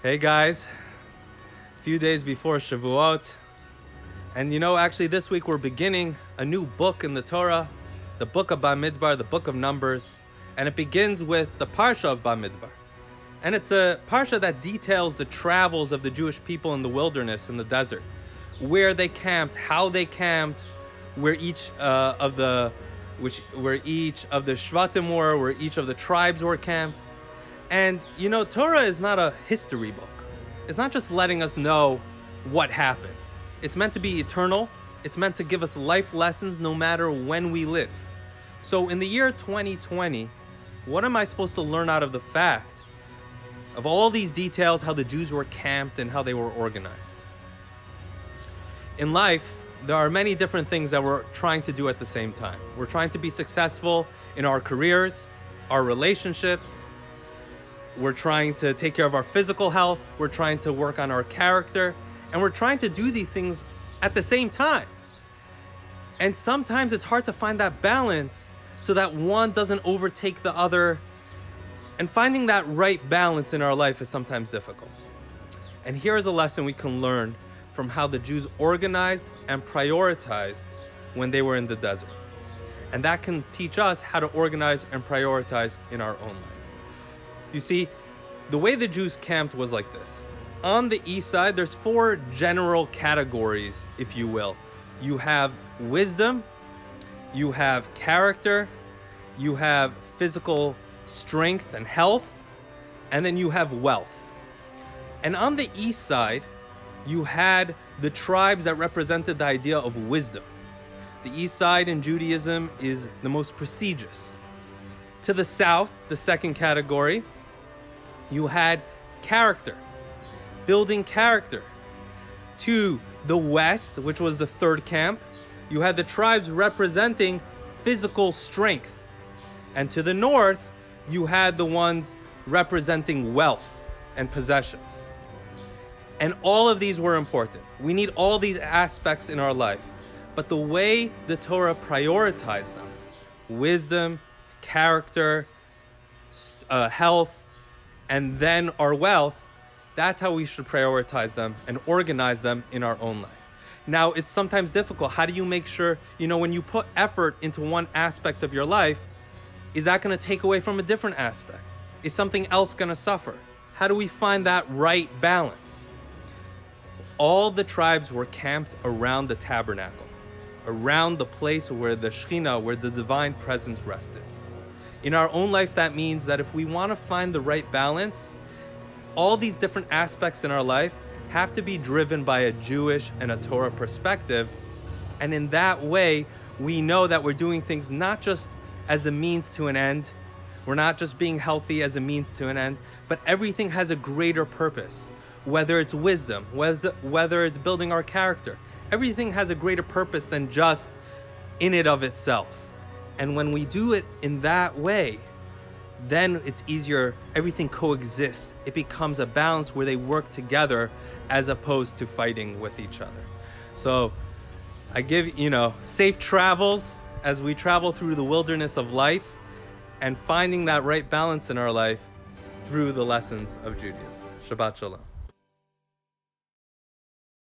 Hey guys, a few days before Shavuot, and actually this week we're beginning a new book in the Torah, the book of Bamidbar, the book of Numbers, and it begins with the Parsha of Bamidbar. And it's a Parsha that details the travels of the Jewish people in the wilderness, in the desert, where they camped, how they camped, where each of the Shvatim were, where each of the tribes were camped. And Torah is not a history book. It's not just letting us know what happened. It's meant to be eternal. It's meant to give us life lessons no matter when we live. So in the year 2020, what am I supposed to learn out of the fact of all these details, how the Jews were camped and how they were organized? In life, there are many different things that we're trying to do at the same time. We're trying to be successful in our careers, our relationships. We're trying to take care of our physical health. We're trying to work on our character. And we're trying to do these things at the same time. And sometimes it's hard to find that balance so that one doesn't overtake the other. And finding that right balance in our life is sometimes difficult. And here's a lesson we can learn from how the Jews organized and prioritized when they were in the desert. And that can teach us how to organize and prioritize in our own life. You see, the way the Jews camped was like this. On the east side, there's 4 general categories, if you will. You have wisdom, you have character, you have physical strength and health, and then you have wealth. And on the east side, you had the tribes that represented the idea of wisdom. The east side in Judaism is the most prestigious. To the south, the second category, you had character, building character. To the west, which was the third camp, you had the tribes representing physical strength. And to the north, you had the ones representing wealth and possessions. And all of these were important. We need all these aspects in our life. But the way the Torah prioritized them, wisdom, character, health, and then our wealth, that's how we should prioritize them and organize them in our own life. Now, it's sometimes difficult. How do you make sure, when you put effort into one aspect of your life, is that going to take away from a different aspect? Is something else going to suffer? How do we find that right balance? All the tribes were camped around the tabernacle, around the place where the Shekhinah, where the divine presence rested. In our own life, that means that if we want to find the right balance, all these different aspects in our life have to be driven by a Jewish and a Torah perspective. And in that way, we know that we're doing things not just as a means to an end. We're not just being healthy as a means to an end, but everything has a greater purpose. Whether it's wisdom, whether it's building our character, everything has a greater purpose than just in it of itself. And when we do it in that way, then it's easier. Everything coexists. It becomes a balance where they work together as opposed to fighting with each other. So I give, safe travels as we travel through the wilderness of life and finding that right balance in our life through the lessons of Judaism. Shabbat Shalom.